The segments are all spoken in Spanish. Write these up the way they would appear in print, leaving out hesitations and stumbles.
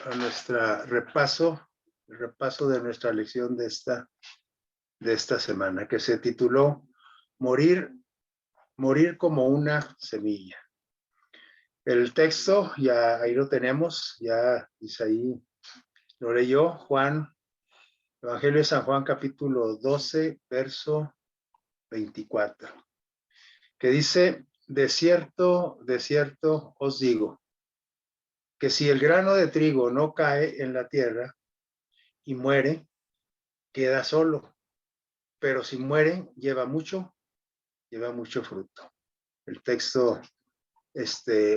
a nuestra el repaso de nuestra lección de esta semana, que se tituló Morir como una semilla. El texto, ya ahí lo tenemos, ya dice ahí, lo leyó Juan, Evangelio de San Juan, capítulo 12, verso 24, que dice, de cierto os digo, que si el grano de trigo no cae en la tierra y muere, queda solo, pero si muere, lleva mucho fruto. El texto,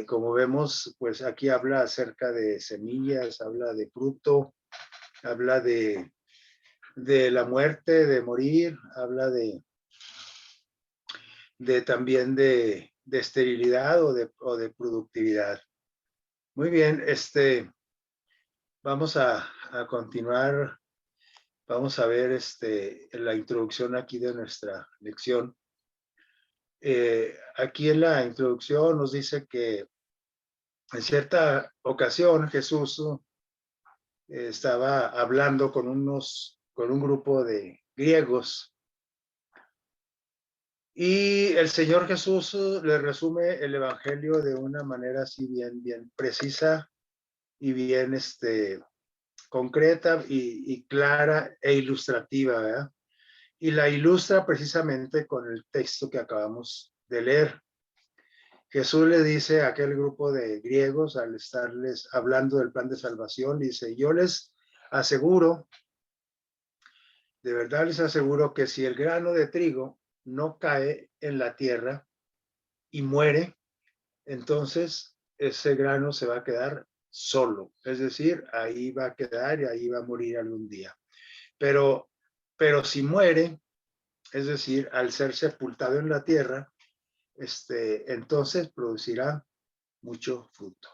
como vemos, pues aquí habla acerca de semillas, habla de fruto, habla de la muerte, de morir, habla de también de esterilidad o de productividad. Muy bien, vamos a continuar. Vamos a ver la introducción aquí de nuestra lección. Aquí en la introducción nos dice que en cierta ocasión Jesús estaba hablando con un grupo de griegos y el Señor Jesús le resume el evangelio de una manera así bien precisa y bien concreta y clara e ilustrativa, ¿verdad? Y la ilustra precisamente con el texto que acabamos de leer. Jesús le dice a aquel grupo de griegos, al estarles hablando del plan de salvación, dice, yo les aseguro, de verdad les aseguro que si el grano de trigo no cae en la tierra y muere, entonces ese grano se va a quedar solo. Es decir, ahí va a quedar y ahí va a morir algún día. Pero si muere, es decir, al ser sepultado en la tierra, entonces producirá mucho fruto.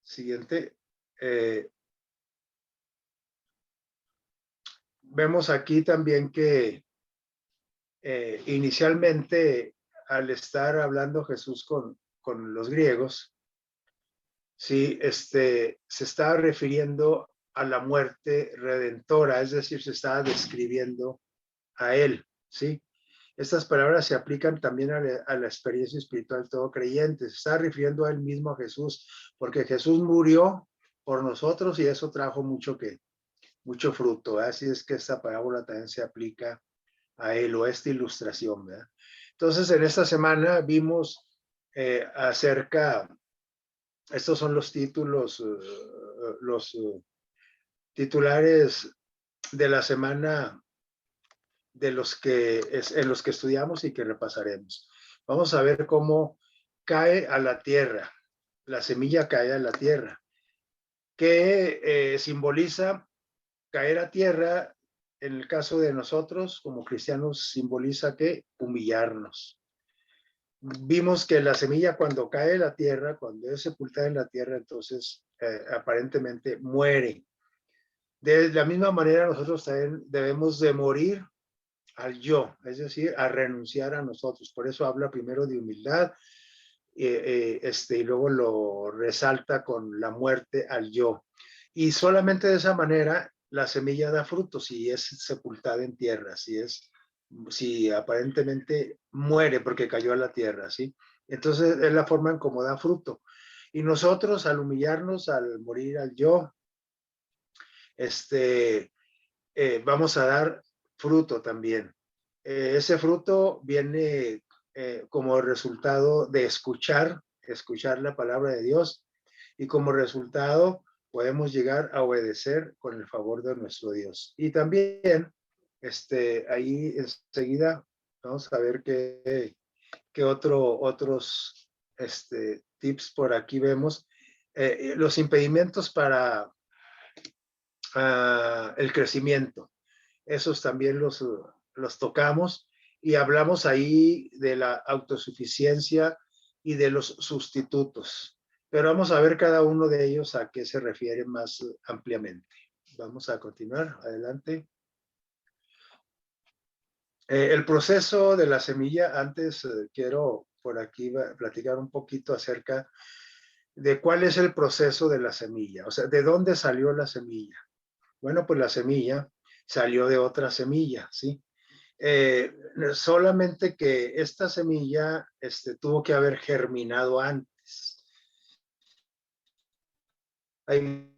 Siguiente. Vemos aquí también que inicialmente al estar hablando Jesús con los griegos, sí, se estaba refiriendo a la muerte redentora, es decir, se estaba describiendo a él, ¿sí? Estas palabras se aplican también a la experiencia espiritual de todo creyente. Se está refiriendo a él mismo, a Jesús, porque Jesús murió por nosotros y eso trajo mucho fruto. Así es que esta parábola también se aplica a él o a esta ilustración, ¿verdad? Entonces, en esta semana vimos estos son los títulos, los titulares de la semana en los que estudiamos y que repasaremos. Vamos a ver cómo cae a la tierra, la semilla cae a la tierra, que simboliza caer a tierra. En el caso de nosotros como cristianos simboliza que humillarnos. Vimos que la semilla cuando cae a la tierra, cuando es sepultada en la tierra, entonces aparentemente muere. De la misma manera nosotros también debemos de morir al yo, es decir, a renunciar a nosotros. Por eso habla primero de humildad y luego lo resalta con la muerte al yo. Y solamente de esa manera la semilla da fruto si es sepultada en tierra, si aparentemente muere porque cayó a la tierra, ¿sí? Entonces es la forma en cómo da fruto. Y nosotros al humillarnos, al morir al yo, vamos a dar fruto también. Ese fruto viene como resultado de escuchar la palabra de Dios y como resultado podemos llegar a obedecer con el favor de nuestro Dios. Y también ahí enseguida vamos a ver qué otros tips por aquí vemos. Los impedimentos para el crecimiento. Esos también los tocamos y hablamos ahí de la autosuficiencia y de los sustitutos. Pero vamos a ver cada uno de ellos a qué se refiere más ampliamente. Vamos a continuar. Adelante. El proceso de la semilla, antes quiero por aquí platicar un poquito acerca de cuál es el proceso de la semilla, o sea, ¿de dónde salió la semilla? Bueno, pues la semilla salió de otra semilla, ¿sí? Solamente que esta semilla tuvo que haber germinado antes. Hay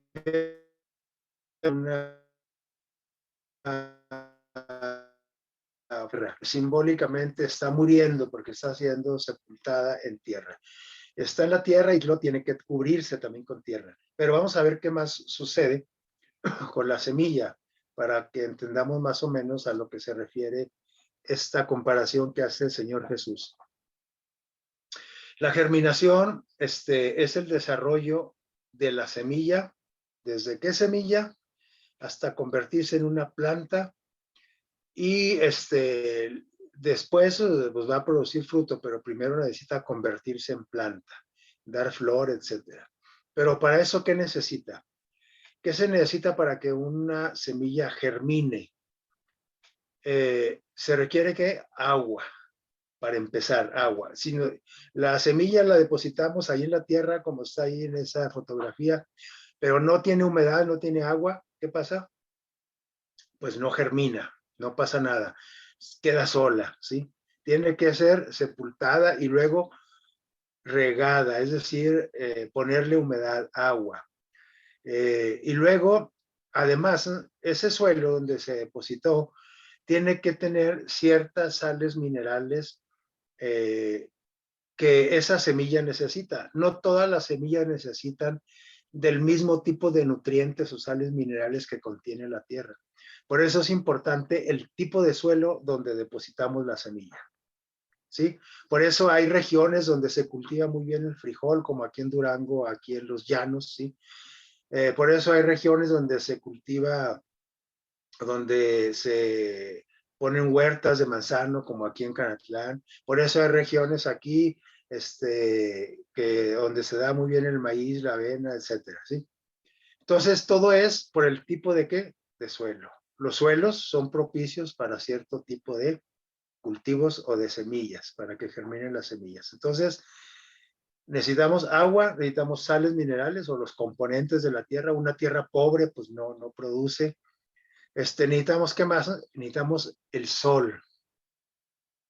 una simbólicamente está muriendo porque está siendo sepultada en tierra. Está en la tierra y lo tiene que cubrirse también con tierra. Pero vamos a ver qué más sucede con la semilla para que entendamos más o menos a lo que se refiere esta comparación que hace el Señor Jesús. La germinación es el desarrollo de la semilla, desde qué semilla hasta convertirse en una planta y después pues va a producir fruto, pero primero necesita convertirse en planta, dar flor, etcétera. Pero para eso, ¿qué necesita? ¿Qué se necesita para que una semilla germine? Se requiere que agua, para empezar, agua. Si no, la semilla la depositamos ahí en la tierra, como está ahí en esa fotografía, pero no tiene humedad, no tiene agua, ¿qué pasa? Pues no germina, no pasa nada, queda sola, ¿sí? Tiene que ser sepultada y luego regada, es decir, ponerle humedad, agua. Y luego, además, ese suelo donde se depositó tiene que tener ciertas sales minerales que esa semilla necesita. No todas las semillas necesitan del mismo tipo de nutrientes o sales minerales que contiene la tierra. Por eso es importante el tipo de suelo donde depositamos la semilla. ¿Sí? Por eso hay regiones donde se cultiva muy bien el frijol, como aquí en Durango, aquí en los llanos, ¿sí? Por eso hay regiones donde se cultiva, donde se ponen huertas de manzano, como aquí en Canatlán. Por eso hay regiones aquí donde se da muy bien el maíz, la avena, etcétera, ¿sí? Entonces, todo es por el tipo de ¿qué? De suelo. Los suelos son propicios para cierto tipo de cultivos o de semillas, para que germinen las semillas. Entonces, necesitamos agua, necesitamos sales minerales o los componentes de la tierra. Una tierra pobre, pues no produce. Necesitamos, ¿qué más? Necesitamos el sol.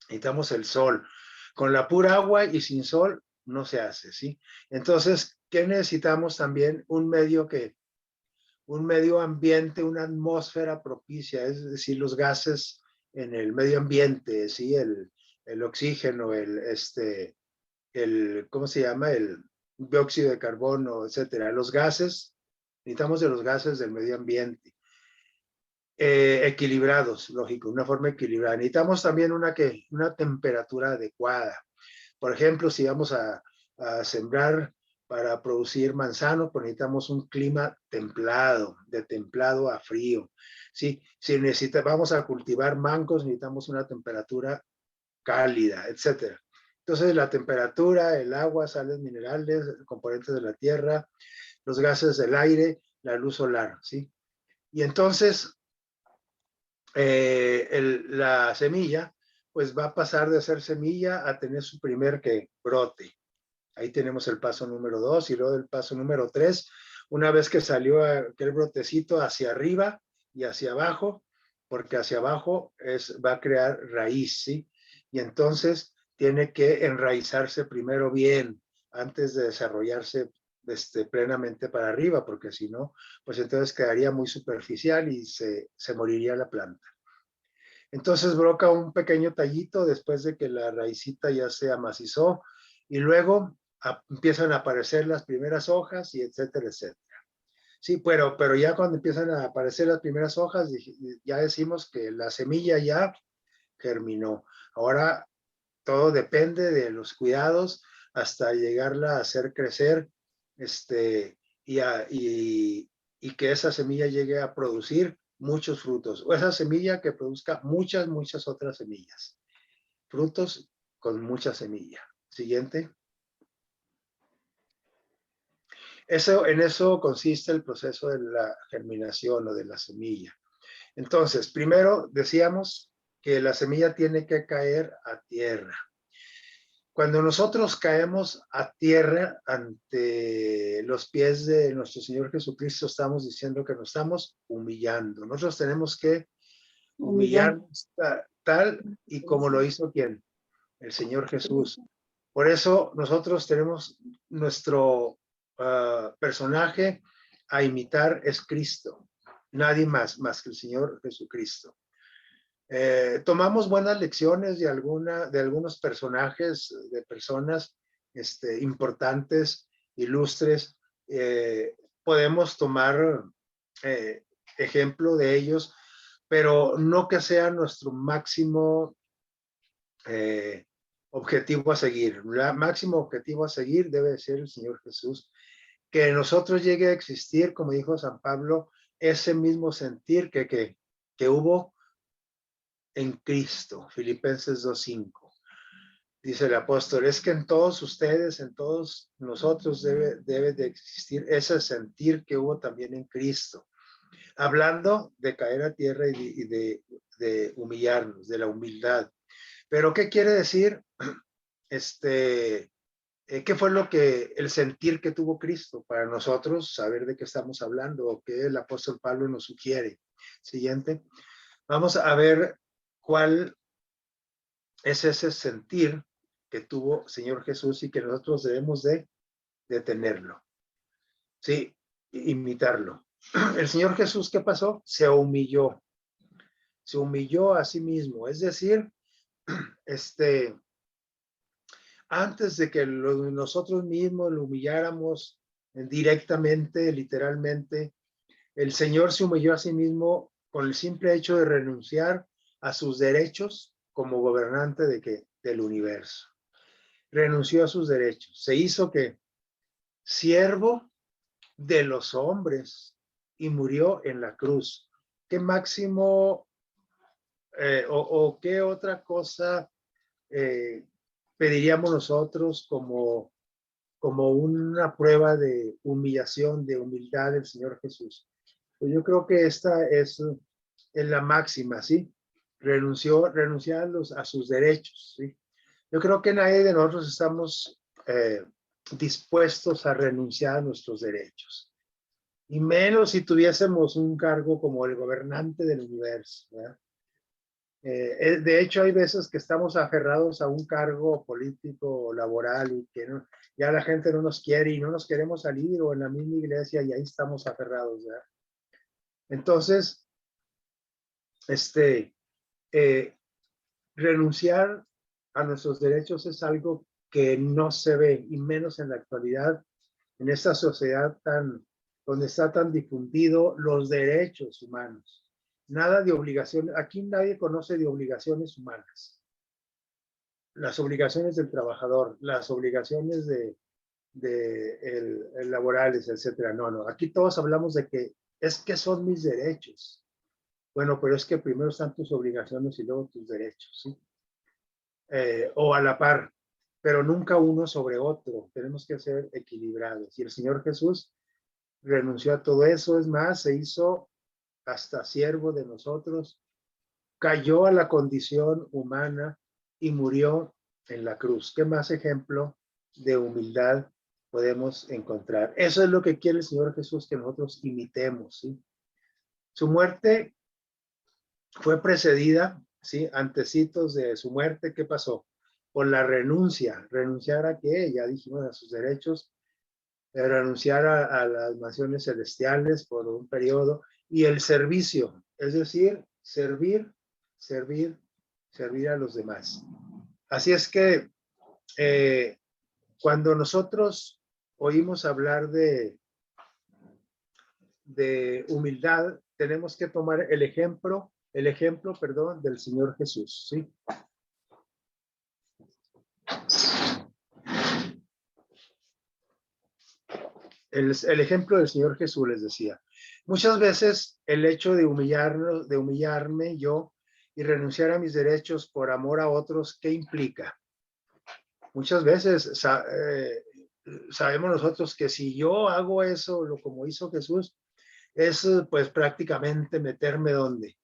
Necesitamos el sol. Con la pura agua y sin sol no se hace, ¿sí? Entonces, ¿qué necesitamos también? Un medio ambiente, una atmósfera propicia, es decir, los gases en el medio ambiente, ¿sí? El oxígeno, ¿cómo se llama? El dióxido de carbono, etcétera. Los gases, necesitamos de los gases del medio ambiente. Equilibrados, lógico, una forma equilibrada. Necesitamos también una temperatura adecuada. Por ejemplo, si vamos a sembrar para producir manzano, pues necesitamos un clima templado, de templado a frío. ¿Sí? Si vamos a cultivar mangos, necesitamos una temperatura cálida, etcétera. Entonces, la temperatura, el agua, sales minerales, componentes de la tierra, los gases del aire, la luz solar, ¿sí? Y entonces, la semilla, pues va a pasar de ser semilla a tener su primer brote. Ahí tenemos el paso número 2 y luego el paso número 3. Una vez que salió aquel brotecito hacia arriba y hacia abajo, porque hacia abajo va a crear raíz, ¿sí? Y entonces tiene que enraizarse primero bien antes de desarrollarse plenamente para arriba, porque si no, pues entonces quedaría muy superficial y se moriría la planta. Entonces broca un pequeño tallito después de que la raicita ya se amacizó y luego empiezan a aparecer las primeras hojas y etcétera, etcétera. Sí, pero ya cuando empiezan a aparecer las primeras hojas, ya decimos que la semilla ya germinó. Ahora todo depende de los cuidados hasta llegarla a hacer crecer y que esa semilla llegue a producir muchos frutos, o esa semilla que produzca muchas otras semillas. Frutos con mucha semilla. Siguiente. En eso consiste el proceso de la germinación o de la semilla. Entonces, primero decíamos que la semilla tiene que caer a tierra. Cuando nosotros caemos a tierra ante los pies de nuestro Señor Jesucristo, estamos diciendo que nos estamos humillando. Nosotros tenemos que Humillar. humillarnos tal y como lo hizo ¿quién? El Señor Jesús. Por eso nosotros tenemos nuestro personaje a imitar es Cristo. Nadie más que el Señor Jesucristo. Tomamos buenas lecciones de algunos personajes, de personas importantes, ilustres. Podemos tomar ejemplo de ellos, pero no que sea nuestro máximo objetivo a seguir. El máximo objetivo a seguir debe ser el Señor Jesús. Que en nosotros llegue a existir, como dijo San Pablo, ese mismo sentir que hubo en Cristo. Filipenses 2:5. Dice el apóstol, es que en todos ustedes, en todos nosotros debe de existir ese sentir que hubo también en Cristo. Hablando de caer a tierra y de humillarnos, de la humildad. Pero ¿qué quiere decir? ¿Qué fue el sentir que tuvo Cristo para nosotros saber de qué estamos hablando o qué el apóstol Pablo nos sugiere? Siguiente. Vamos a ver cuál es ese sentir que tuvo Señor Jesús y que nosotros debemos de tenerlo. Sí, imitarlo. El Señor Jesús, ¿qué pasó? Se humilló a sí mismo. Es decir, antes de que nosotros mismos lo humilláramos directamente, literalmente, el Señor se humilló a sí mismo con el simple hecho de renunciar a sus derechos como gobernante del universo. Renunció a sus derechos. Se hizo que siervo de los hombres y murió en la cruz. ¿Qué máximo o qué otra cosa pediríamos nosotros como una prueba de humillación, de humildad del Señor Jesús? Pues yo creo que esta es la máxima, ¿sí? Renunciar a sus derechos, ¿sí? Yo creo que nadie de nosotros estamos dispuestos a renunciar a nuestros derechos. Y menos si tuviésemos un cargo como el gobernante del universo, ¿verdad? De hecho, hay veces que estamos aferrados a un cargo político o laboral y que ya la gente no nos quiere y no nos queremos salir, o en la misma iglesia y ahí estamos aferrados, ¿verdad? Entonces, renunciar a nuestros derechos es algo que no se ve, y menos en la actualidad, en esta sociedad donde está tan difundido los derechos humanos. Nada de obligaciones, aquí nadie conoce de obligaciones humanas. Las obligaciones del trabajador, las obligaciones laborales, etcétera. No, aquí todos hablamos de que son mis derechos. Bueno, pero es que primero están tus obligaciones y luego tus derechos, ¿sí? O a la par, pero nunca uno sobre otro. Tenemos que ser equilibrados. Y el Señor Jesús renunció a todo eso, es más, se hizo hasta siervo de nosotros, cayó a la condición humana y murió en la cruz. ¿Qué más ejemplo de humildad podemos encontrar? Eso es lo que quiere el Señor Jesús, que nosotros imitemos, ¿sí? Su muerte fue precedida, ¿sí? Antecitos de su muerte, ¿qué pasó? Por la renuncia. ¿Renunciar a qué? Ya dijimos, a sus derechos, renunciar a las naciones celestiales por un periodo, y el servicio, es decir, servir a los demás. Así es que cuando nosotros oímos hablar de humildad, tenemos que tomar el ejemplo, perdón, del Señor Jesús, ¿sí? El ejemplo del Señor Jesús, les decía. Muchas veces el hecho de humillarme yo y renunciar a mis derechos por amor a otros, ¿qué implica? Muchas veces sabemos nosotros que si yo hago eso, como hizo Jesús, es pues prácticamente meterme donde,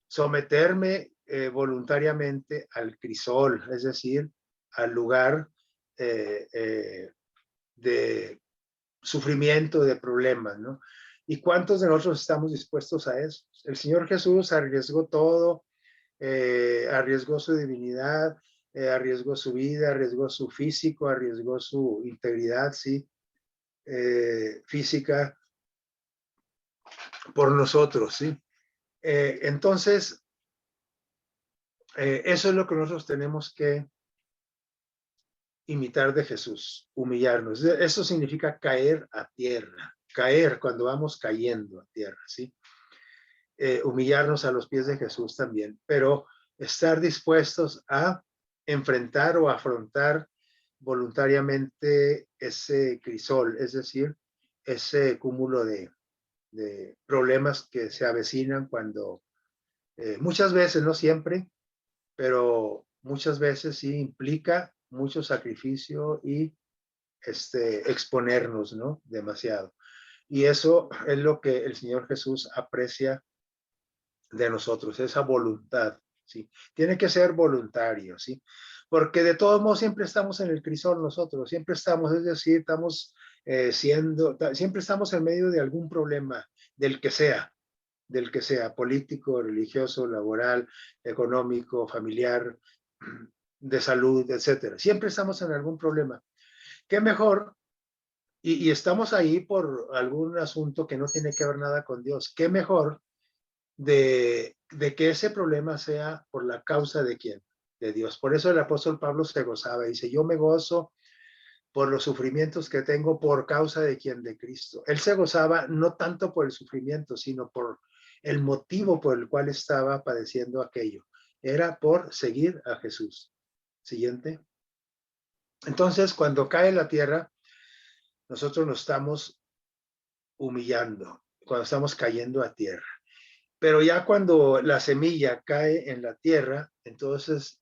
someterme voluntariamente al crisol, es decir, al lugar de sufrimiento, de problemas, ¿no? ¿Y cuántos de nosotros estamos dispuestos a eso? El Señor Jesús arriesgó todo, arriesgó su divinidad, arriesgó su vida, arriesgó su físico, arriesgó su integridad, sí, física, por nosotros, sí. Entonces, eso es lo que nosotros tenemos que imitar de Jesús, humillarnos. Eso significa caer a tierra, caer cuando vamos cayendo a tierra, ¿sí? Humillarnos a los pies de Jesús también, pero estar dispuestos a enfrentar o afrontar voluntariamente ese crisol, es decir, ese cúmulo de problemas que se avecinan cuando muchas veces, no siempre, pero muchas veces sí implica mucho sacrificio y exponernos, ¿no? Demasiado. Y eso es lo que el Señor Jesús aprecia de nosotros, esa voluntad, ¿sí? Tiene que ser voluntario, ¿sí? Porque de todos modos siempre estamos en el crisol nosotros, siempre estamos, es decir, estamos siempre estamos en medio de algún problema, del que sea, político, religioso, laboral, económico, familiar, de salud, etcétera. Siempre estamos en algún problema. ¿Qué mejor? Y estamos ahí por algún asunto que no tiene que ver nada con Dios. ¿Qué mejor de que ese problema sea por la causa de quién? De Dios. Por eso el apóstol Pablo se gozaba. Dice, yo me gozo por los sufrimientos que tengo por causa de quién, de Cristo. Él se gozaba no tanto por el sufrimiento, sino por el motivo por el cual estaba padeciendo aquello. Era por seguir a Jesús. Siguiente. Entonces, cuando cae la tierra, nosotros nos estamos humillando, cuando estamos cayendo a tierra. Pero ya cuando la semilla cae en la tierra, entonces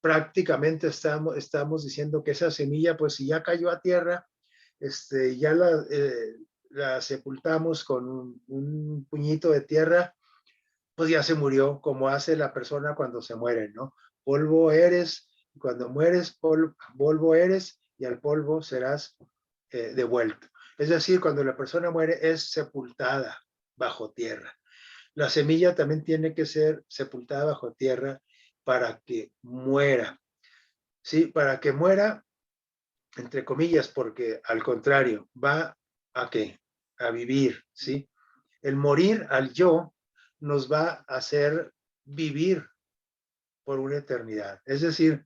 prácticamente estamos diciendo que esa semilla, pues si ya cayó a tierra, ya la sepultamos con un puñito de tierra, pues ya se murió, como hace la persona cuando se muere, ¿no? Polvo eres, cuando mueres, polvo eres, y al polvo serás devuelto. Es decir, cuando la persona muere es sepultada bajo tierra. La semilla también tiene que ser sepultada bajo tierra para que muera. Sí, para que muera, entre comillas, porque al contrario, va a qué? A vivir, ¿sí? El morir al yo nos va a hacer vivir por una eternidad. Es decir,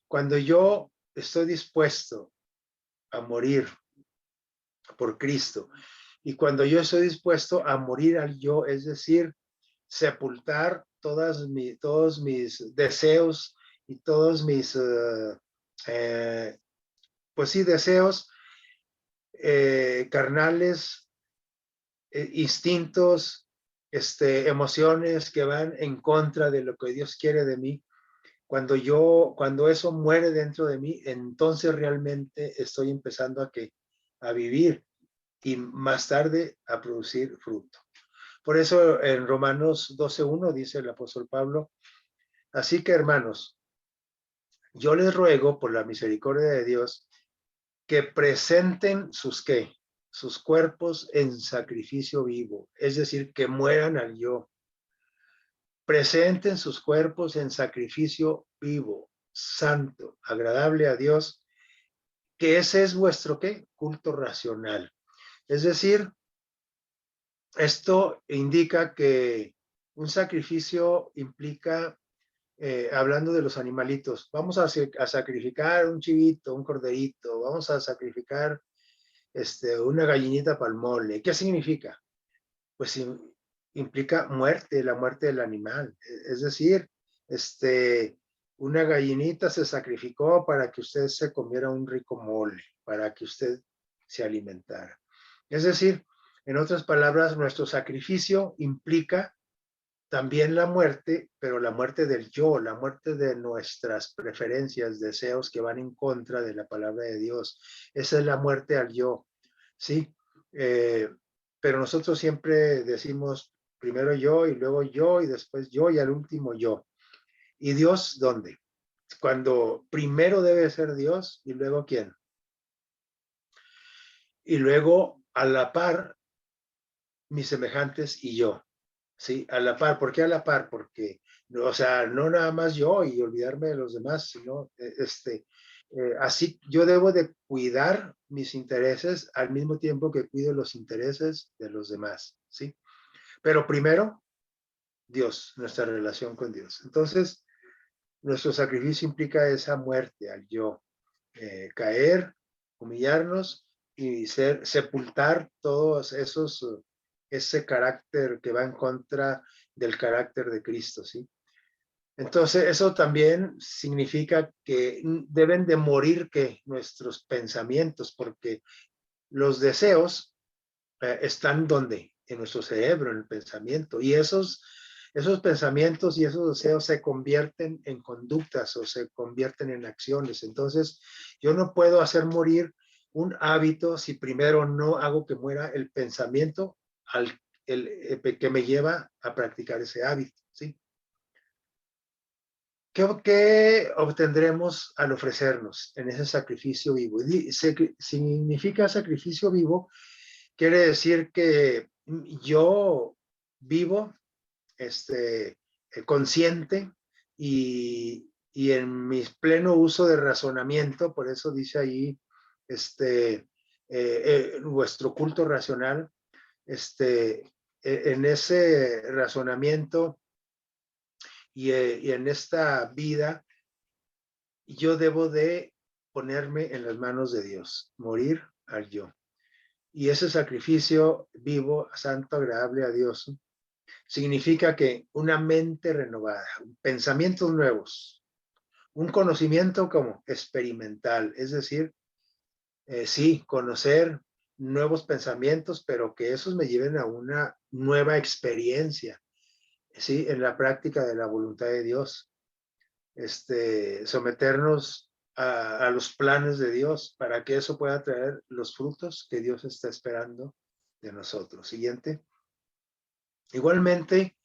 cuando yo estoy dispuesto a morir por Cristo y cuando yo estoy dispuesto a morir al yo, es decir, sepultar todos mis deseos y todos mis, pues sí, deseos carnales, instintos, emociones que van en contra de lo que Dios quiere de mí. Cuando eso muere dentro de mí, entonces realmente estoy empezando a vivir y más tarde a producir fruto. Por eso en Romanos 12:1 dice el apóstol Pablo, así que hermanos, yo les ruego por la misericordia de Dios que presenten sus cuerpos en sacrificio vivo, es decir, que mueran al yo. Presenten sus cuerpos en sacrificio vivo, santo, agradable a Dios, que ese es vuestro ¿qué? Culto racional. Es decir, esto indica que un sacrificio implica, hablando de los animalitos, vamos a sacrificar un chivito, un corderito, vamos a sacrificar una gallinita para el mole. ¿Qué significa? Pues implica muerte, la muerte del animal. Es decir, una gallinita se sacrificó para que usted se comiera un rico mole, para que usted se alimentara. Es decir, en otras palabras, nuestro sacrificio implica también la muerte, pero la muerte del yo, la muerte de nuestras preferencias, deseos que van en contra de la palabra de Dios. Esa es la muerte al yo, ¿sí? Pero nosotros siempre decimos primero yo y luego yo y después yo y al último yo. ¿Y Dios dónde? cuando primero debe ser Dios y luego ¿quién? Y luego a la par mis semejantes y yo, ¿sí? A la par. ¿Por qué a la par? Porque, o sea, no nada más yo y olvidarme de los demás, sino así yo debo de cuidar mis intereses al mismo tiempo que cuido los intereses de los demás, ¿sí? Pero primero, Dios, nuestra relación con Dios. Entonces, nuestro sacrificio implica esa muerte al yo, caer, humillarnos y sepultar todos esos, ese carácter que va en contra del carácter de Cristo, ¿sí? Entonces, eso también significa que deben de morir que nuestros pensamientos, porque los deseos están donde, en nuestro cerebro, en el pensamiento, y esos pensamientos y esos deseos se convierten en conductas o se convierten en acciones. Entonces, yo no puedo hacer morir un hábito si primero no hago que muera el pensamiento que me lleva a practicar ese hábito, ¿sí? ¿Qué obtendremos al ofrecernos en ese sacrificio vivo? Significa sacrificio vivo, quiere decir que yo vivo consciente y en mi pleno uso de razonamiento, por eso dice ahí vuestro culto racional, en ese razonamiento y en esta vida, yo debo de ponerme en las manos de Dios, morir al yo. Y ese sacrificio vivo, santo, agradable a Dios, significa que una mente renovada, pensamientos nuevos, un conocimiento como experimental, es decir, sí, conocer nuevos pensamientos, pero que esos me lleven a una nueva experiencia, sí, en la práctica de la voluntad de Dios, someternos a los planes de Dios para que eso pueda traer los frutos que Dios está esperando de nosotros. Siguiente. Igualmente,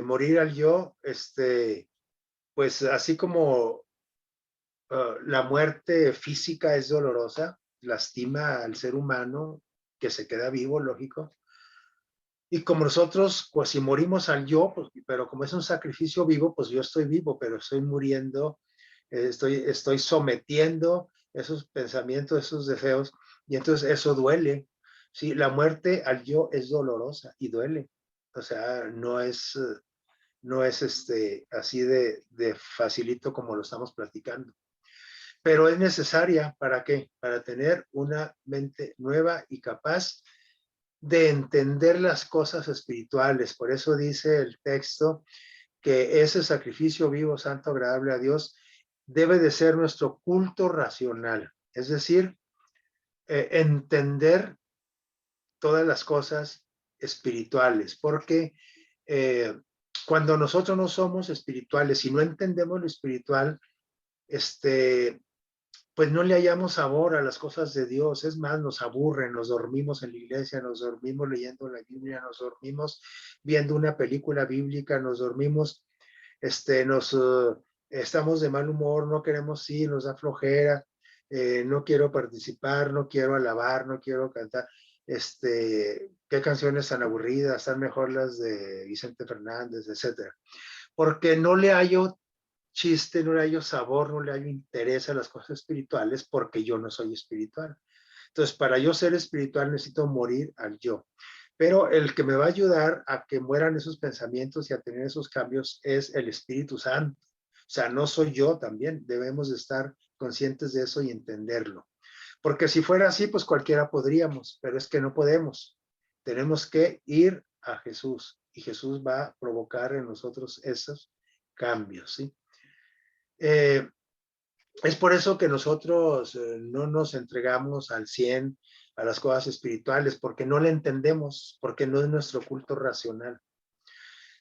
morir al yo, pues así como la muerte física es dolorosa, lastima al ser humano que se queda vivo, lógico. Y como nosotros, pues si morimos al yo, pues, pero como es un sacrificio vivo, pues yo estoy vivo, pero estoy muriendo, estoy sometiendo esos pensamientos, esos deseos, y entonces eso duele. Sí, la muerte al yo es dolorosa y duele. O sea, no es así de facilito como lo estamos platicando. Pero es necesaria, ¿para qué? Para tener una mente nueva y capaz de entender las cosas espirituales. Por eso dice el texto que ese sacrificio vivo, santo, agradable a Dios, debe de ser nuestro culto racional. Es decir, entender todas las cosas espirituales, porque cuando nosotros no somos espirituales y no entendemos lo espiritual, pues no le hallamos sabor a las cosas de Dios. Es más, nos aburren, nos dormimos en la iglesia, nos dormimos leyendo la Biblia, nos dormimos viendo una película bíblica, nos dormimos, estamos de mal humor, no queremos ir, nos da flojera, no quiero participar, no quiero alabar, no quiero cantar. Qué canciones tan aburridas, están mejor las de Vicente Fernández, etcétera. Porque no le hallo chiste, no le hallo sabor, no le hallo interés a las cosas espirituales porque yo no soy espiritual. Entonces, para yo ser espiritual necesito morir al yo. Pero el que me va a ayudar a que mueran esos pensamientos y a tener esos cambios es el Espíritu Santo. O sea, no soy yo también. Debemos de estar conscientes de eso y entenderlo. Porque si fuera así, pues cualquiera podríamos, pero es que no podemos. Tenemos que ir a Jesús y Jesús va a provocar en nosotros esos cambios, ¿sí? Es por eso que nosotros no nos entregamos al 100 a las cosas espirituales, porque no le entendemos, porque no es nuestro culto racional.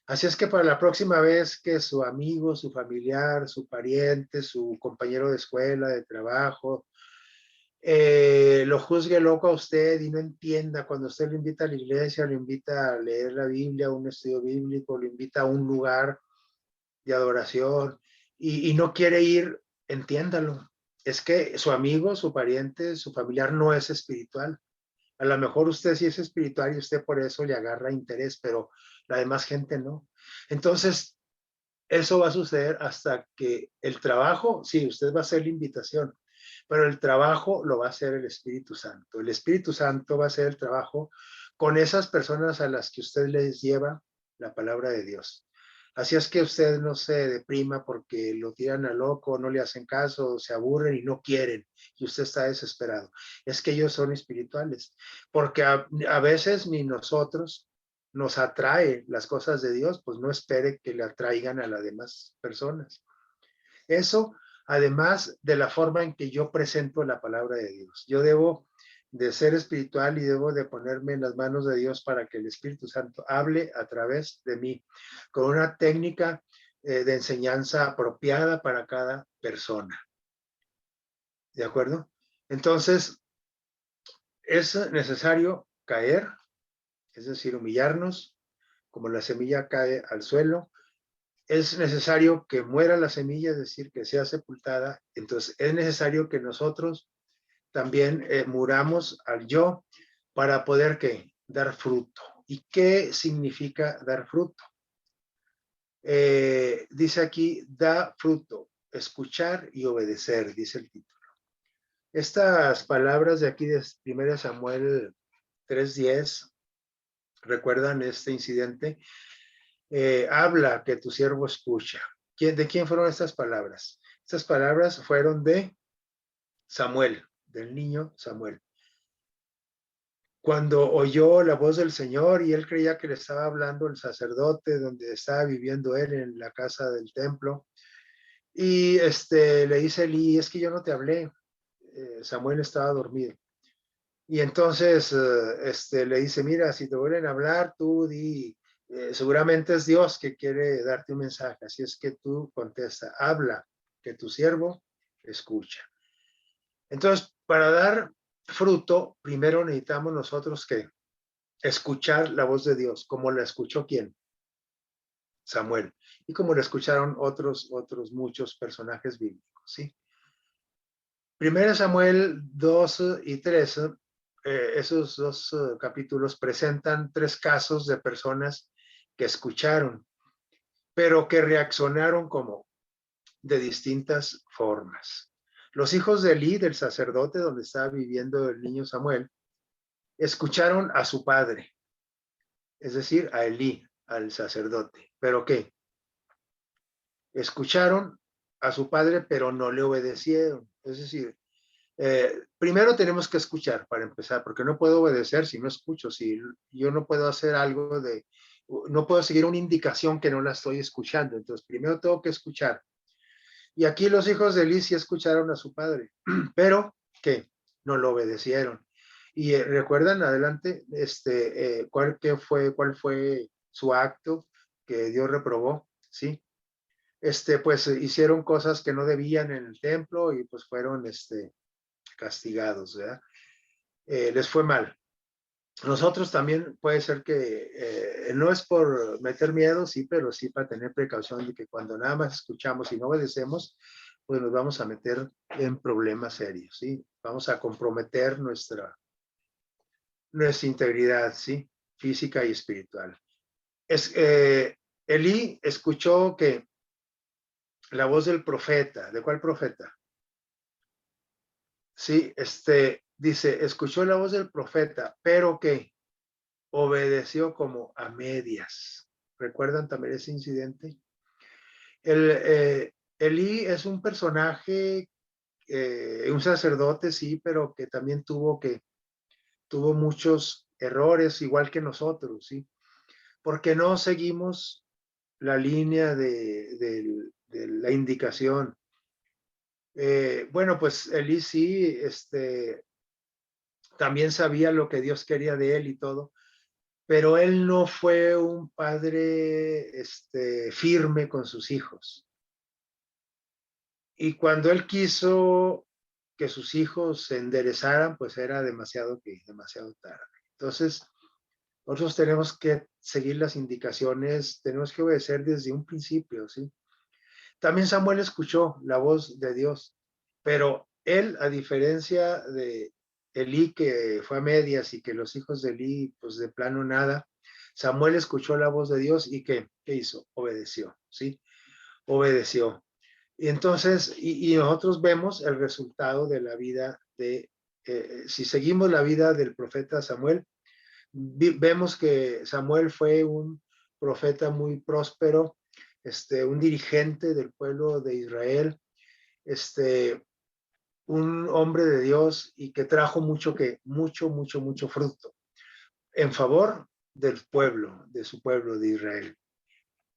Así es que para la próxima vez que su amigo, su familiar, su pariente, su compañero de escuela, de trabajo, lo juzgue loco a usted y no entienda, cuando usted lo invita a la iglesia, lo invita a leer la Biblia, a un estudio bíblico, lo invita a un lugar de adoración, y no quiere ir, entiéndalo. Es que su amigo, su pariente, su familiar no es espiritual. A lo mejor usted sí es espiritual y usted por eso le agarra interés, pero la demás gente no. Entonces, eso va a suceder hasta que el trabajo, sí, usted va a hacer la invitación, pero el trabajo lo va a hacer el Espíritu Santo. El Espíritu Santo va a hacer el trabajo con esas personas a las que usted les lleva la palabra de Dios. Así es que usted no se deprima porque lo tiran a loco, no le hacen caso, se aburren y no quieren, y usted está desesperado. Es que ellos son espirituales, porque a veces ni nosotros nos atrae las cosas de Dios, pues no espere que le atraigan a las demás personas. Eso, además de la forma en que yo presento la palabra de Dios. Yo debo de ser espiritual y debo de ponerme en las manos de Dios para que el Espíritu Santo hable a través de mí, con una técnica de enseñanza apropiada para cada persona. ¿De acuerdo? Entonces, es necesario caer, es decir, humillarnos, como la semilla cae al suelo. Es necesario que muera la semilla, es decir, que sea sepultada. Entonces, es necesario que nosotros también muramos al yo para poder ¿qué? Dar fruto. ¿Y qué significa dar fruto? Dice aquí, da fruto, escuchar y obedecer, dice el título. Estas palabras de aquí de 1 Samuel 3:10, ¿recuerdan este incidente? Habla que tu siervo escucha. ¿De quién fueron estas palabras? Estas palabras fueron de Samuel, del niño Samuel. Cuando oyó la voz del Señor y él creía que le estaba hablando el sacerdote donde estaba viviendo él en la casa del templo, y le dice Elí, es que yo no te hablé, Samuel estaba dormido. Y entonces le dice, mira, si te vuelven a hablar, tú di, seguramente es Dios que quiere darte un mensaje, así es que tú contesta, habla, que tu siervo escucha. Entonces, para dar fruto, primero necesitamos nosotros que escuchar la voz de Dios, como la escuchó quién, Samuel, y como la escucharon otros muchos personajes bíblicos, ¿sí? 1 Samuel 2 y 3, esos dos capítulos presentan 3 casos de personas que escucharon, pero que reaccionaron como de distintas formas. Los hijos de Elí, del sacerdote donde estaba viviendo el niño Samuel, escucharon a su padre, es decir, a Elí, al sacerdote. ¿Pero qué? Escucharon a su padre, pero no le obedecieron. Es decir, primero tenemos que escuchar para empezar, porque no puedo obedecer si no escucho, si yo no puedo hacer algo no puedo seguir una indicación que no la estoy escuchando. Entonces, primero tengo que escuchar. Y aquí los hijos de Elí sí escucharon a su padre, pero que no lo obedecieron. Y recuerdan adelante cuál fue su acto que Dios reprobó, ¿sí? Pues hicieron cosas que no debían en el templo y pues fueron castigados, ¿verdad? Les fue mal. Nosotros también puede ser que no es por meter miedo, sí, pero sí para tener precaución de que cuando nada más escuchamos y no obedecemos, pues nos vamos a meter en problemas serios, ¿sí? Vamos a comprometer nuestra integridad, ¿sí? Física y espiritual. Elí escuchó que la voz del profeta, ¿de cuál profeta? Sí, dice, escuchó la voz del profeta, pero que obedeció como a medias. ¿Recuerdan también ese incidente? Elí es un personaje, un sacerdote, sí, pero que también tuvo muchos errores, igual que nosotros, sí, porque no seguimos la línea de la indicación. Bueno, pues Elí sí, también sabía lo que Dios quería de él y todo, pero él no fue un padre firme con sus hijos. Y cuando él quiso que sus hijos se enderezaran, pues era demasiado tarde. Entonces, nosotros tenemos que seguir las indicaciones, tenemos que obedecer desde un principio, ¿sí? También Samuel escuchó la voz de Dios, pero él, a diferencia de Elí, que fue a medias, y que los hijos de Elí, pues de plano nada, Samuel escuchó la voz de Dios y ¿qué hizo? Obedeció, ¿sí? Obedeció. Y entonces, y nosotros vemos el resultado de la vida de, si seguimos la vida del profeta Samuel, vemos que Samuel fue un profeta muy próspero, un dirigente del pueblo de Israel, un hombre de Dios y que trajo mucho fruto en favor del pueblo, de su pueblo de Israel,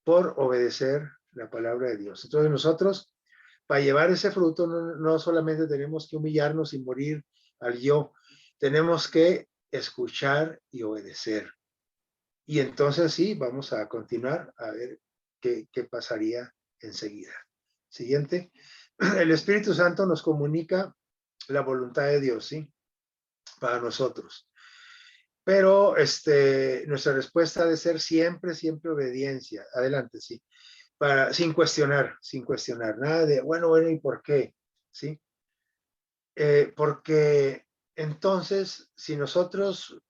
por obedecer la palabra de Dios. Entonces nosotros, para llevar ese fruto, no solamente tenemos que humillarnos y morir al yo, tenemos que escuchar y obedecer. Y entonces sí, vamos a continuar a ver qué pasaría enseguida. Siguiente. El Espíritu Santo nos comunica la voluntad de Dios, ¿sí? Para nosotros. Pero nuestra respuesta debe ser siempre obediencia. Adelante, sí. Sin cuestionar, nada de, bueno, ¿y por qué? ¿Sí? Porque entonces, si nosotros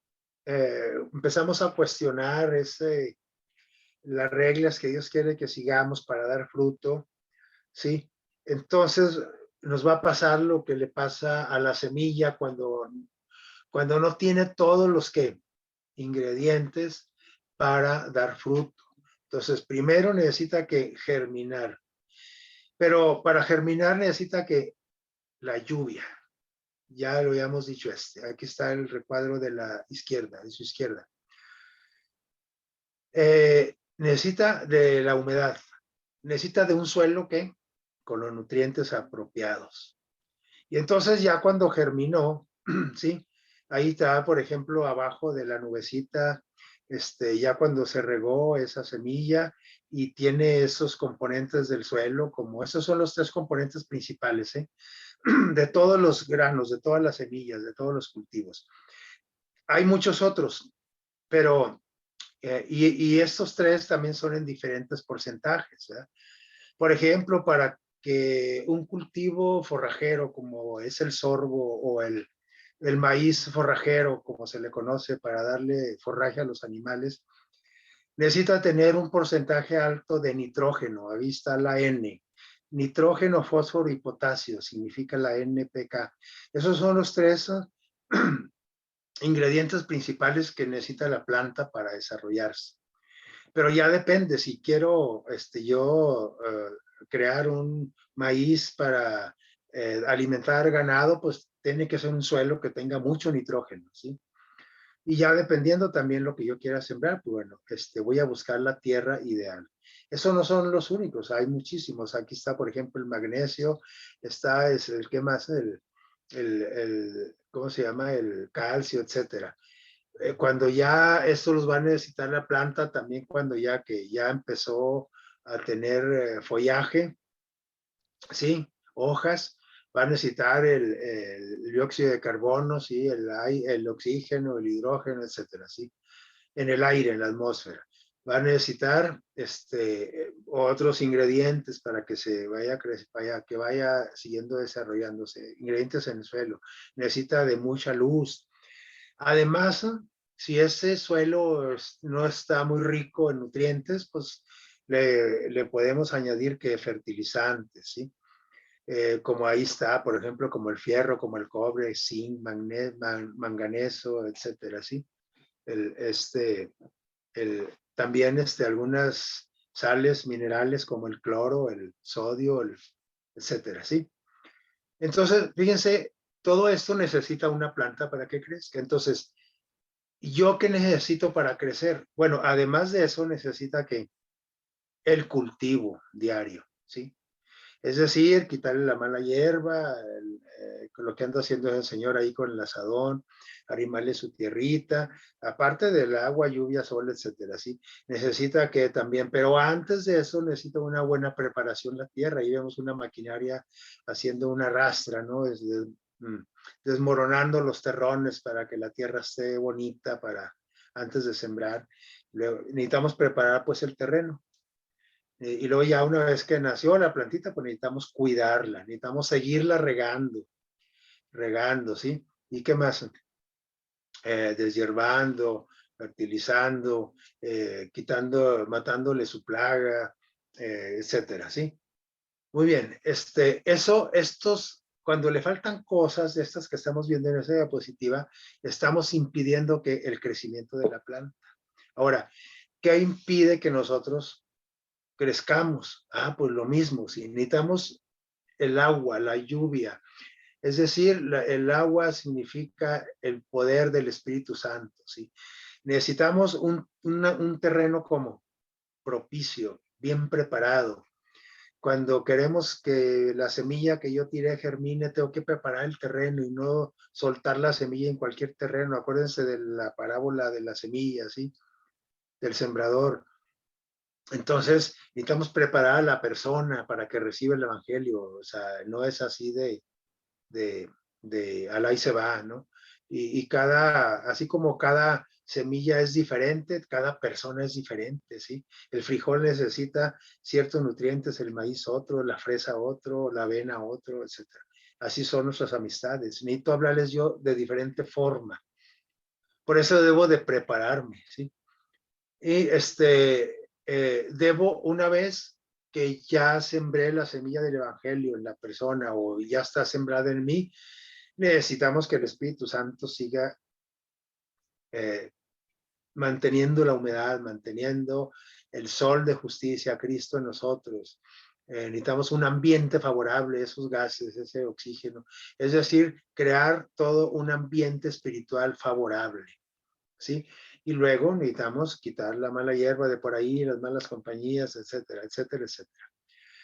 empezamos a cuestionar las reglas que Dios quiere que sigamos para dar fruto, ¿sí? Entonces nos va a pasar lo que le pasa a la semilla cuando no tiene todos los ingredientes para dar fruto. Entonces, primero necesita que germinar, pero para germinar necesita que la lluvia, ya lo habíamos dicho aquí está el recuadro de la izquierda, de su izquierda. Necesita de la humedad, necesita de un suelo con los nutrientes apropiados. Y entonces ya cuando germinó, ¿sí? Ahí está, por ejemplo, abajo de la nubecita, ya cuando se regó esa semilla y tiene esos componentes del suelo, como esos son los tres componentes principales, de todos los granos, de todas las semillas, de todos los cultivos. Hay muchos otros, pero, y estos tres también son en diferentes porcentajes, ¿verdad? Por ejemplo, para que un cultivo forrajero como es el sorgo o el maíz forrajero, como se le conoce, para darle forraje a los animales, necesita tener un porcentaje alto de nitrógeno. Ahí está la N. Nitrógeno, fósforo y potasio, significa la NPK. Esos son los tres ingredientes principales que necesita la planta para desarrollarse. Pero ya depende, si quiero yo crear un maíz para alimentar ganado, pues tiene que ser un suelo que tenga mucho nitrógeno, ¿sí? Y ya dependiendo también lo que yo quiera sembrar, pues bueno, voy a buscar la tierra ideal. Esos no son los únicos, hay muchísimos. Aquí está, por ejemplo, el magnesio, está, ¿qué más? ¿Cómo se llama? El calcio, etcétera. Cuando ya esto los va a necesitar la planta, también cuando que ya empezó a tener follaje, ¿sí? Hojas, va a necesitar el dióxido de carbono, ¿sí? El oxígeno, el hidrógeno, etcétera, ¿sí? En el aire, en la atmósfera. Va a necesitar otros ingredientes para que se vaya, que vaya siguiendo desarrollándose. Ingredientes en el suelo. Necesita de mucha luz. Además, si ese suelo no está muy rico en nutrientes, pues le podemos añadir que fertilizantes, ¿sí? Como ahí está, por ejemplo, como el fierro, como el cobre, zinc, manganeso, etcétera, ¿sí? También algunas sales minerales como el cloro, el sodio, etcétera, ¿sí? Entonces, fíjense, todo esto necesita una planta para que crezca. Entonces, ¿yo qué necesito para crecer? Bueno, además de eso, necesita que el cultivo diario, ¿sí? Es decir, quitarle la mala hierba, lo que anda haciendo el señor ahí con el asadón, arrimarle su tierrita, aparte del agua, lluvia, sol, etcétera, ¿sí? Necesita que también, pero antes de eso necesita una buena preparación la tierra. Ahí vemos una maquinaria haciendo una rastra, ¿no? Desmoronando los terrones para que la tierra esté bonita para antes de sembrar. Luego, necesitamos preparar pues el terreno. Y luego ya una vez que nació la plantita, pues necesitamos cuidarla, necesitamos seguirla regando, ¿sí? ¿Y qué más? Deshiervando, fertilizando, matándole su plaga, etcétera, ¿sí? Muy bien, cuando le faltan cosas de estas que estamos viendo en esa diapositiva, estamos impidiendo que el crecimiento de la planta. Ahora, ¿qué impide que nosotros crezcamos? Pues lo mismo, si necesitamos el agua, la lluvia, es decir, el agua significa el poder del Espíritu Santo, ¿sí? Necesitamos un terreno como propicio, bien preparado. Cuando queremos que la semilla que yo tiré germine, tengo que preparar el terreno y no soltar la semilla en cualquier terreno. Acuérdense de la parábola de la semilla, ¿sí? Del sembrador. Entonces, necesitamos preparar a la persona para que reciba el evangelio. O sea, no es así de, al ahí se va, ¿no? Y así como cada semilla es diferente, cada persona es diferente, ¿sí? El frijol necesita ciertos nutrientes, el maíz otro, la fresa otro, la avena otro, etcétera. Así son nuestras amistades. Necesito hablarles yo de diferente forma. Por eso debo de prepararme, ¿sí? Y debo, una vez que ya sembré la semilla del evangelio en la persona o ya está sembrada en mí, necesitamos que el Espíritu Santo siga eh, manteniendo la humedad, manteniendo el sol de justicia, Cristo en nosotros. Necesitamos un ambiente favorable, esos gases, ese oxígeno. Es decir, crear todo un ambiente espiritual favorable, ¿sí? Y luego necesitamos quitar la mala hierba de por ahí, las malas compañías, etcétera, etcétera, etcétera.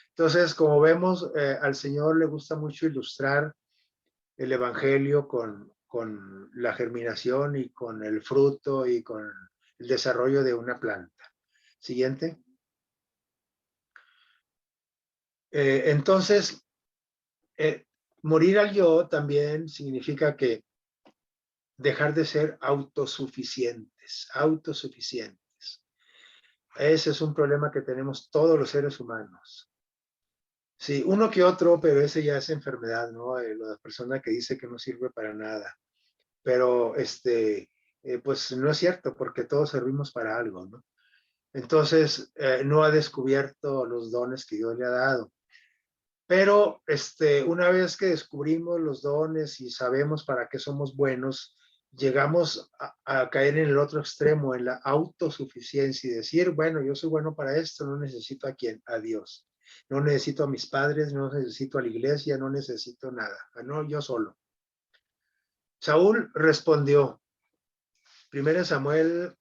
Entonces, como vemos, al Señor le gusta mucho ilustrar el evangelio con la germinación y con el fruto y con el desarrollo de una planta. Siguiente. Entonces, morir al yo también significa que dejar de ser autosuficientes, autosuficientes. Ese es un problema que tenemos todos los seres humanos. Sí, uno que otro, pero ese ya es enfermedad, ¿no? La persona que dice que no sirve para nada. Pero pues no es cierto, porque todos servimos para algo, ¿no? Entonces, no ha descubierto los dones que Dios le ha dado. Pero una vez que descubrimos los dones y sabemos para qué somos buenos, llegamos a caer en el otro extremo, en la autosuficiencia y decir, bueno, yo soy bueno para esto, no necesito a quién, a Dios. No necesito a mis padres, no necesito a la iglesia, no necesito nada. No, yo solo. Saúl respondió, 1 Samuel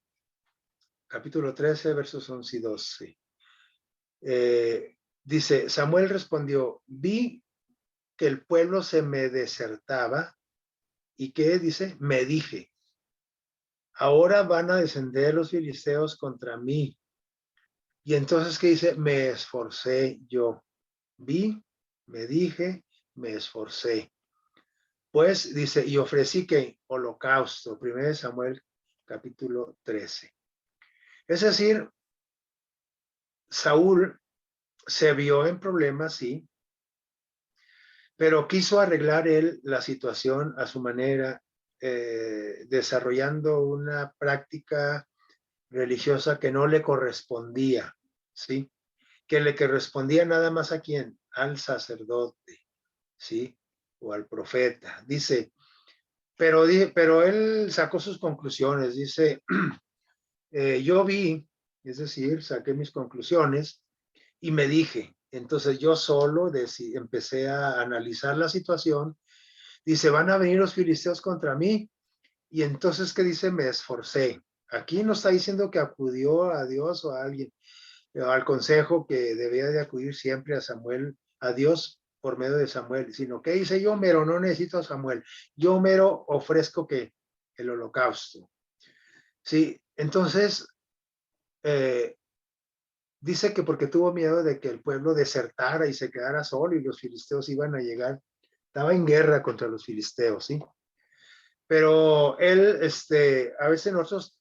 capítulo 13, versos 11 y 12. Dice, Samuel respondió, vi que el pueblo se me desertaba y que, dice, me dije, ahora van a descender los filisteos contra mí. Y entonces, ¿qué dice? Me esforcé yo. Vi, me dije, me esforcé. Pues, dice, y ofrecí que holocausto, 1 Samuel capítulo 13. Es decir, Saúl se vio en problemas, sí, pero quiso arreglar él la situación a su manera, desarrollando una práctica religiosa que no le correspondía, ¿sí? Que le correspondía nada más a quién, al sacerdote, ¿sí? O al profeta. Dice, pero él sacó sus conclusiones, dice, yo vi, es decir, saqué mis conclusiones y me dije, entonces yo solo empecé a analizar la situación. Dice, van a venir los filisteos contra mí. Y entonces, ¿qué dice? Me esforcé. Aquí no está diciendo que acudió a Dios o a alguien, al consejo que debía de acudir siempre a Samuel, a Dios por medio de Samuel, sino que dice, yo mero no necesito a Samuel, yo mero ofrezco que el holocausto. Sí, entonces, eh, dice que porque tuvo miedo de que el pueblo desertara y se quedara solo y los filisteos iban a llegar, estaba en guerra contra los filisteos, ¿sí? Pero él, a veces nosotros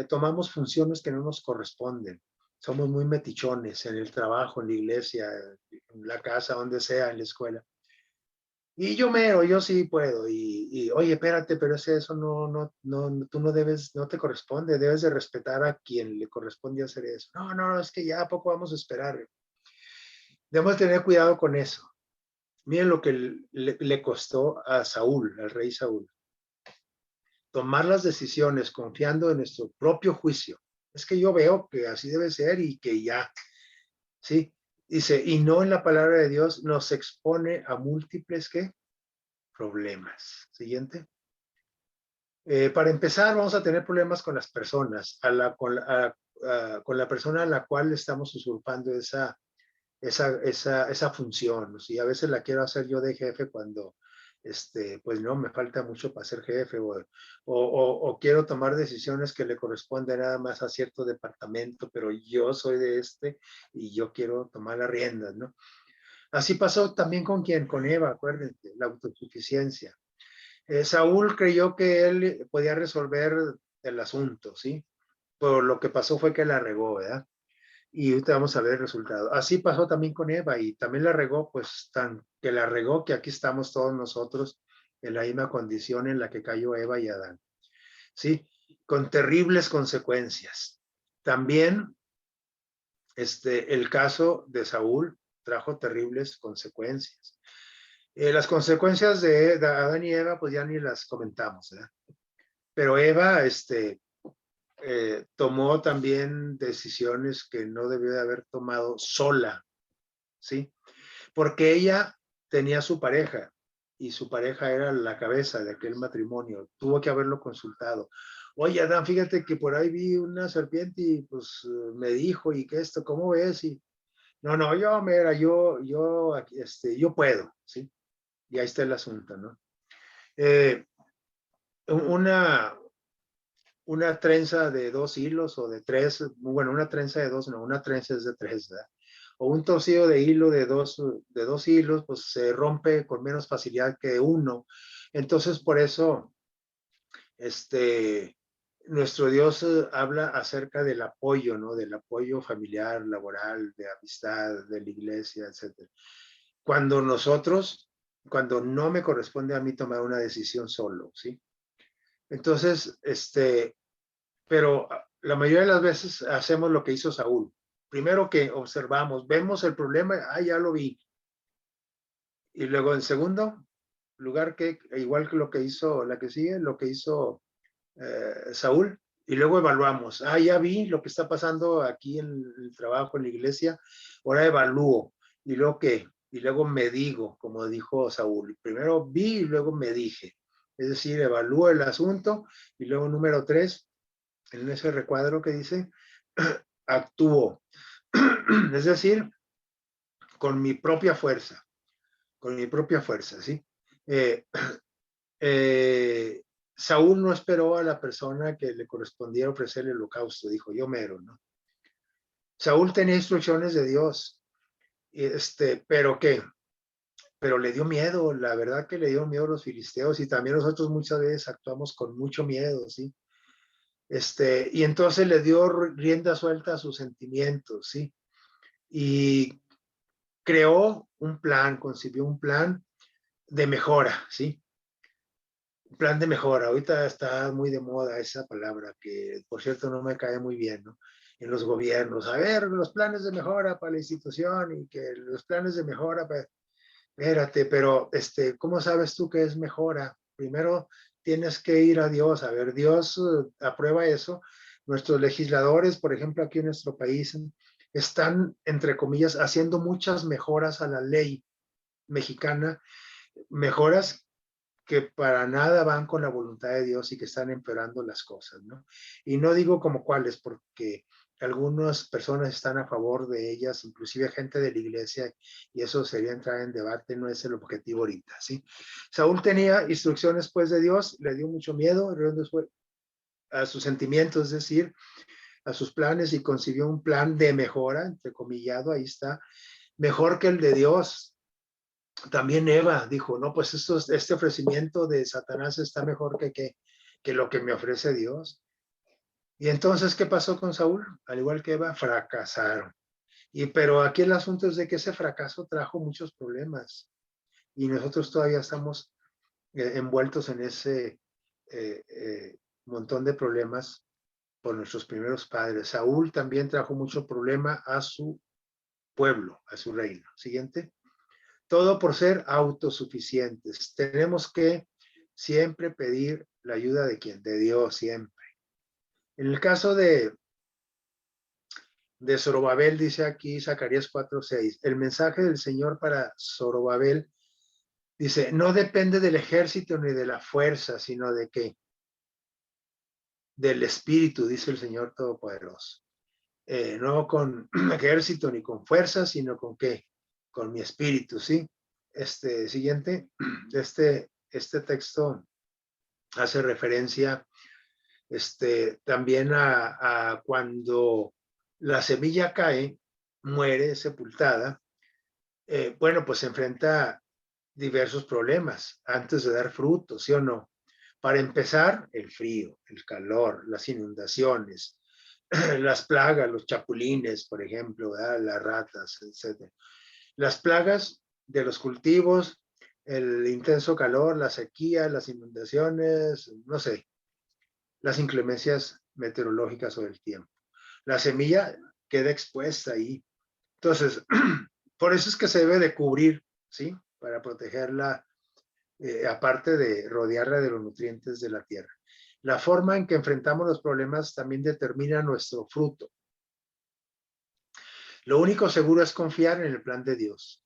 tomamos funciones que no nos corresponden. Somos muy metichones en el trabajo, en la iglesia, en la casa, donde sea, en la escuela. Y yo mero, yo sí puedo. Oye, espérate, pero eso tú no debes, no te corresponde, debes de respetar a quien le corresponde hacer eso. No, no, es que ya a poco vamos a esperar. Debemos tener cuidado con eso. Miren lo que le costó a Saúl, al rey Saúl. Tomar las decisiones confiando en nuestro propio juicio. Es que yo veo que así debe ser y que ya, ¿sí? Dice, y no en la palabra de Dios nos expone a múltiples, ¿qué? Problemas. Siguiente. Para empezar, vamos a tener problemas con las personas, con la persona a la cual estamos usurpando esa función. ¿Sí? A veces la quiero hacer yo de jefe cuando, pues no, me falta mucho para ser jefe o quiero tomar decisiones que le corresponden nada más a cierto departamento, pero yo soy de y yo quiero tomar las riendas, ¿no? Así pasó también con quién, con Eva, acuérdense, la autosuficiencia. Saúl creyó que él podía resolver el asunto, ¿sí? Pero lo que pasó fue que la regó, ¿verdad? Y ahorita vamos a ver el resultado. Así pasó también con Eva y también la regó, pues tan que la regó que aquí estamos todos nosotros en la misma condición en la que cayó Eva y Adán, ¿sí? Con terribles consecuencias. También el caso de Saúl trajo terribles consecuencias. Las consecuencias de Adán y Eva, pues ya ni las comentamos, ¿verdad? Pero Eva, tomó también decisiones que no debió de haber tomado sola, ¿sí? Porque ella tenía su pareja y su pareja era la cabeza de aquel matrimonio. Tuvo que haberlo consultado. Oye, Adán, fíjate que por ahí vi una serpiente y pues me dijo, y que esto, ¿cómo ves? Y no, yo puedo, ¿sí? Y ahí está el asunto, ¿no? Eh, una, una trenza de 2 hilos o de 3, bueno, una trenza de 2, no, una trenza es de 3, ¿verdad? O un torcido de hilo de dos hilos, pues se rompe con menos facilidad que uno. Entonces, por eso, nuestro Dios habla acerca del apoyo, ¿no? Del apoyo familiar, laboral, de amistad, de la iglesia, etc. Cuando no me corresponde a mí tomar una decisión solo, ¿sí? Entonces, pero la mayoría de las veces hacemos lo que hizo Saúl. Primero que observamos, vemos el problema, ya lo vi. Y luego en segundo lugar, que igual que lo que hizo, la que sigue, lo que hizo Saúl, y luego evaluamos, ya vi lo que está pasando aquí en el trabajo, en la iglesia, ahora evalúo, y luego qué, y luego me digo, como dijo Saúl, primero vi y luego me dije, es decir, evalúo el asunto, y luego número 3, en ese recuadro que dice, actúo, es decir, con mi propia fuerza, ¿sí? Eh, Saúl no esperó a la persona que le correspondiera ofrecer el holocausto, dijo, yo mero, ¿no? Saúl tenía instrucciones de Dios, pero ¿qué? Pero le dio miedo, la verdad que le dio miedo a los filisteos y también nosotros muchas veces actuamos con mucho miedo, ¿sí? Y entonces le dio rienda suelta a sus sentimientos, ¿sí? Y creó un plan, concibió un plan de mejora, ¿sí? Un plan de mejora. Ahorita está muy de moda esa palabra, que por cierto no me cae muy bien, ¿no? En los gobiernos. A ver, los planes de mejora para la institución y que los planes de mejora para... Espérate, pero ¿cómo sabes tú que es mejora? Primero tienes que ir a Dios. A ver, Dios aprueba eso. Nuestros legisladores, por ejemplo, aquí en nuestro país, están, entre comillas, haciendo muchas mejoras a la ley mexicana, mejoras que para nada van con la voluntad de Dios y que están empeorando las cosas, ¿no? Y no digo como cuáles, porque algunas personas están a favor de ellas, inclusive gente de la iglesia, y eso sería entrar en debate, no es el objetivo ahorita, ¿sí? Saúl tenía instrucciones pues de Dios, le dio mucho miedo a sus sentimientos, es decir, a sus planes y concibió un plan de mejora, entrecomillado, ahí está, mejor que el de Dios. También Eva dijo, no, pues este ofrecimiento de Satanás está mejor que lo que me ofrece Dios. Y entonces, ¿qué pasó con Saúl? Al igual que Eva, fracasaron. Pero aquí el asunto es de que ese fracaso trajo muchos problemas y nosotros todavía estamos envueltos en ese montón de problemas por nuestros primeros padres. Saúl también trajo mucho problema a su pueblo, a su reino. Siguiente. Todo por ser autosuficientes. Tenemos que siempre pedir la ayuda de quien, de Dios, siempre. En el caso de Zorobabel, dice aquí Zacarías 4:6, el mensaje del Señor para Zorobabel dice, no depende del ejército ni de la fuerza, sino de qué, del espíritu, dice el Señor Todopoderoso. No con ejército ni con fuerza, sino con qué, con mi espíritu, ¿sí? Siguiente, este texto hace referencia también a cuando la semilla cae, muere sepultada, bueno, pues se enfrenta diversos problemas antes de dar fruto, ¿sí o no? Para empezar, el frío, el calor, las inundaciones, las plagas, los chapulines, por ejemplo, ¿verdad? Las ratas, etc. Las plagas de los cultivos, el intenso calor, la sequía, las inundaciones, no sé, las inclemencias meteorológicas o del tiempo. La semilla queda expuesta ahí. Entonces, por eso es que se debe de cubrir, ¿sí? Para protegerla, aparte de rodearla de los nutrientes de la tierra. La forma en que enfrentamos los problemas también determina nuestro fruto. Lo único seguro es confiar en el plan de Dios.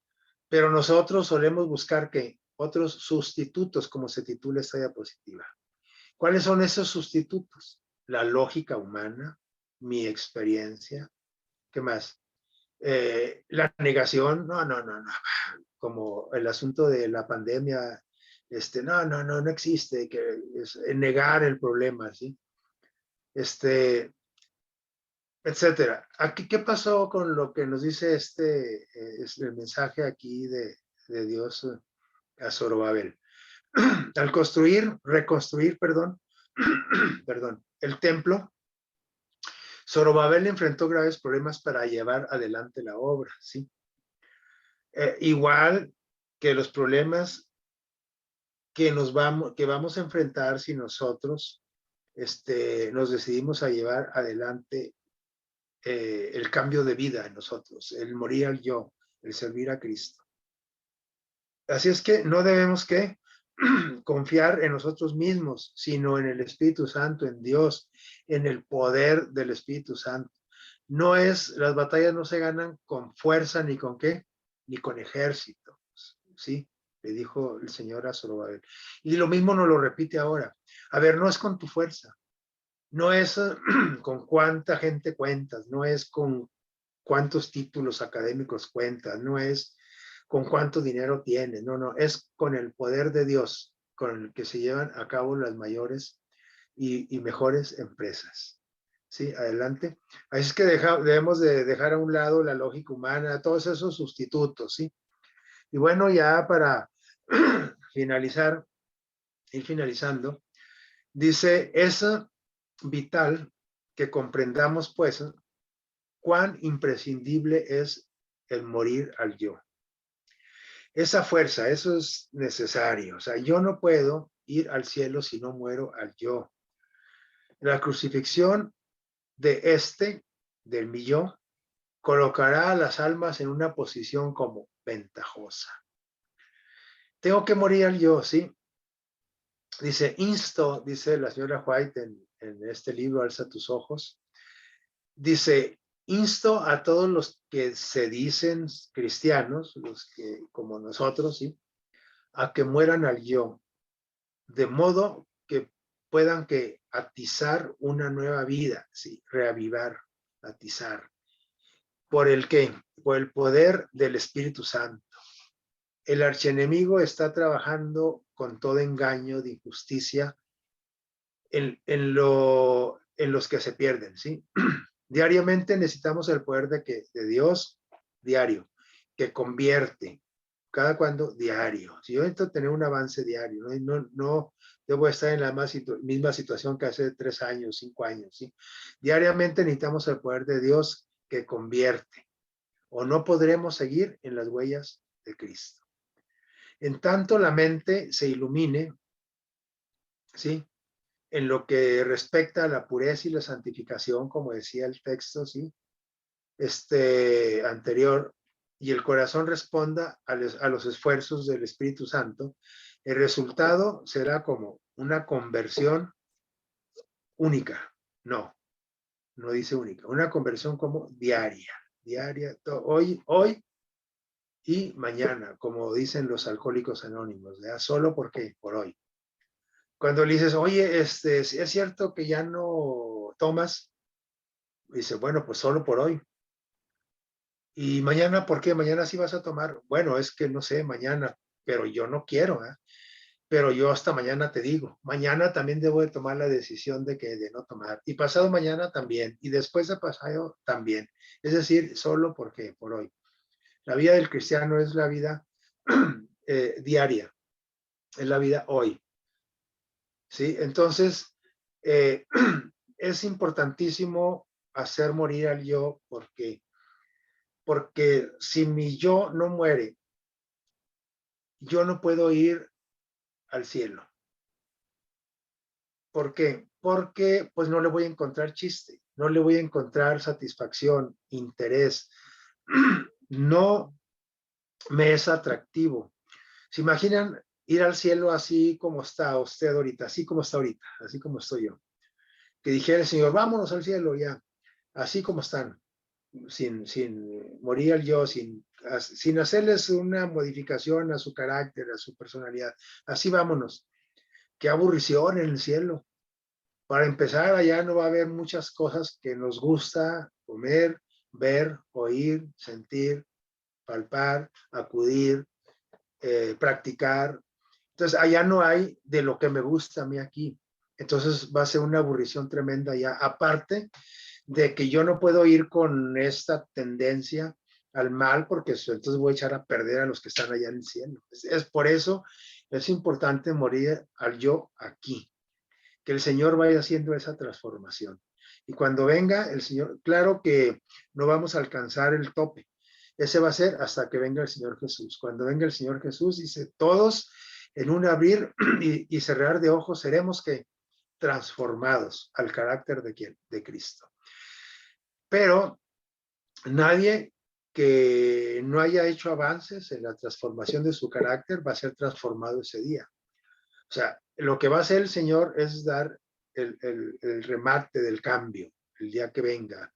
Pero nosotros solemos buscar que otros sustitutos, como se titula esta diapositiva. ¿Cuáles son esos sustitutos? La lógica humana, mi experiencia, ¿qué más? La negación, no, como el asunto de la pandemia, no existe, que es negar el problema, ¿sí? Etcétera. Aquí, ¿qué pasó con lo que nos dice el mensaje aquí de Dios a Zorobabel? Al reconstruir, perdón, el templo, Zorobabel enfrentó graves problemas para llevar adelante la obra, ¿sí? Igual que los problemas que vamos a enfrentar si nosotros nos decidimos a llevar adelante el cambio de vida en nosotros, el morir al yo, el servir a Cristo. Así es que no debemos que confiar en nosotros mismos, sino en el Espíritu Santo, en Dios, en el poder del Espíritu Santo. Las batallas no se ganan con fuerza ni con qué, ni con ejército, ¿sí? Le dijo el Señor a Zorobabel. Y lo mismo nos lo repite ahora. A ver, no es con tu fuerza, no es con cuánta gente cuentas, no es con cuántos títulos académicos cuentas, no es con cuánto dinero tienes, no, es con el poder de Dios con el que se llevan a cabo las mayores y mejores empresas. Sí, adelante. Así es que debemos de dejar a un lado la lógica humana, todos esos sustitutos, ¿sí? Y bueno, ya para ir finalizando, dice, es vital que comprendamos, pues, cuán imprescindible es el morir al yo. Esa fuerza, eso es necesario. O sea, yo no puedo ir al cielo si no muero al yo. La crucifixión del mi yo, colocará a las almas en una posición como ventajosa. Tengo que morir al yo, ¿sí? Dice la señora White en este libro, Alza tus ojos, dice, insto a todos los que se dicen cristianos, los que como nosotros, ¿sí? A que mueran al yo, de modo que puedan que atizar una nueva vida, ¿sí? Reavivar, atizar. ¿Por el qué? Por el poder del Espíritu Santo. El archienemigo está trabajando con todo engaño de injusticia en los que se pierden, ¿sí? Diariamente necesitamos el poder de Dios diario, que convierte. ¿Cada cuando? Diario. Si yo necesito tener un avance diario, no yo voy a estar en la misma situación que hace 3 años, 5 años, ¿sí? Diariamente necesitamos el poder de Dios que convierte, o no podremos seguir en las huellas de Cristo. En tanto la mente se ilumine, ¿sí? En lo que respecta a la pureza y la santificación, como decía el texto, ¿sí? Anterior, y el corazón responda a los esfuerzos del Espíritu Santo, el resultado será como una conversión única. No, no dice única, una conversión como diaria, hoy y mañana, como dicen los alcohólicos anónimos, ¿verdad? Solo porque por hoy. Cuando le dices, oye, ¿es cierto que ya no tomas? Dice, bueno, pues solo por hoy. ¿Y mañana por qué? ¿Mañana sí vas a tomar? Bueno, es que no sé, mañana, pero yo no quiero, ¿eh? Pero yo hasta mañana te digo, mañana también debo de tomar la decisión de no tomar, y pasado mañana también, y después de pasado también. Es decir, solo porque por hoy. La vida del cristiano es la vida diaria, es la vida hoy, ¿sí? Entonces, eh, es importantísimo hacer morir al yo, porque si mi yo no muere, yo no puedo ir al cielo. ¿Por qué? Porque pues no le voy a encontrar chiste, no le voy a encontrar satisfacción, interés. No me es atractivo. ¿Se imaginan ir al cielo así como está usted ahorita, así como está ahorita, así como estoy yo? Que dijera el Señor, vámonos al cielo ya, así como están, sin morir al yo, sin hacerles una modificación a su carácter, a su personalidad. Así vámonos. Qué aburrición en el cielo. Para empezar, allá no va a haber muchas cosas que nos gusta comer, ver, oír, sentir, palpar, acudir, practicar. Entonces, allá no hay de lo que me gusta a mí aquí. Entonces, va a ser una aburrición tremenda allá. Aparte de que yo no puedo ir con esta tendencia al mal, porque entonces voy a echar a perder a los que están allá en el cielo. Es por eso, es importante morir al yo aquí, que el Señor vaya haciendo esa transformación. Y cuando venga el Señor, claro que no vamos a alcanzar el tope. Ese va a ser hasta que venga el Señor Jesús. Cuando venga el Señor Jesús, dice, todos en un abrir y cerrar de ojos seremos que transformados al carácter de quién, de Cristo. Pero nadie que no haya hecho avances en la transformación de su carácter va a ser transformado ese día. O sea, lo que va a hacer el Señor es dar el remate del cambio el día que venga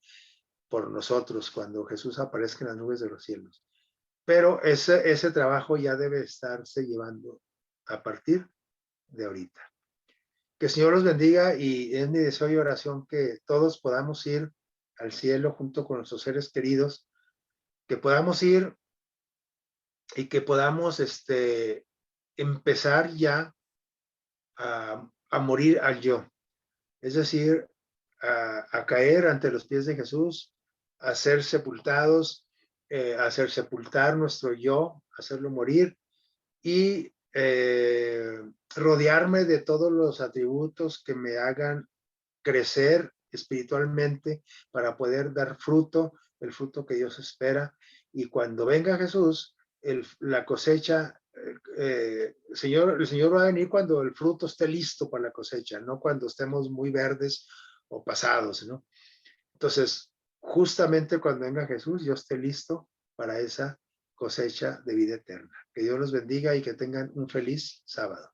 por nosotros, cuando Jesús aparezca en las nubes de los cielos. Pero ese trabajo ya debe estarse llevando a partir de ahorita. Que el Señor los bendiga, y es mi deseo y oración que todos podamos ir al cielo junto con nuestros seres queridos, que podamos ir y que podamos empezar ya a morir al yo. Es decir, a caer ante los pies de Jesús, a ser sepultados, a hacer sepultar nuestro yo, hacerlo morir, y rodearme de todos los atributos que me hagan crecer espiritualmente para poder dar fruto, el fruto que Dios espera. Y cuando venga Jesús, la cosecha, el Señor va a venir cuando el fruto esté listo para la cosecha, no cuando estemos muy verdes o pasados, ¿no? Entonces, justamente cuando venga Jesús, yo esté listo para esa cosecha de vida eterna. Que Dios los bendiga y que tengan un feliz sábado.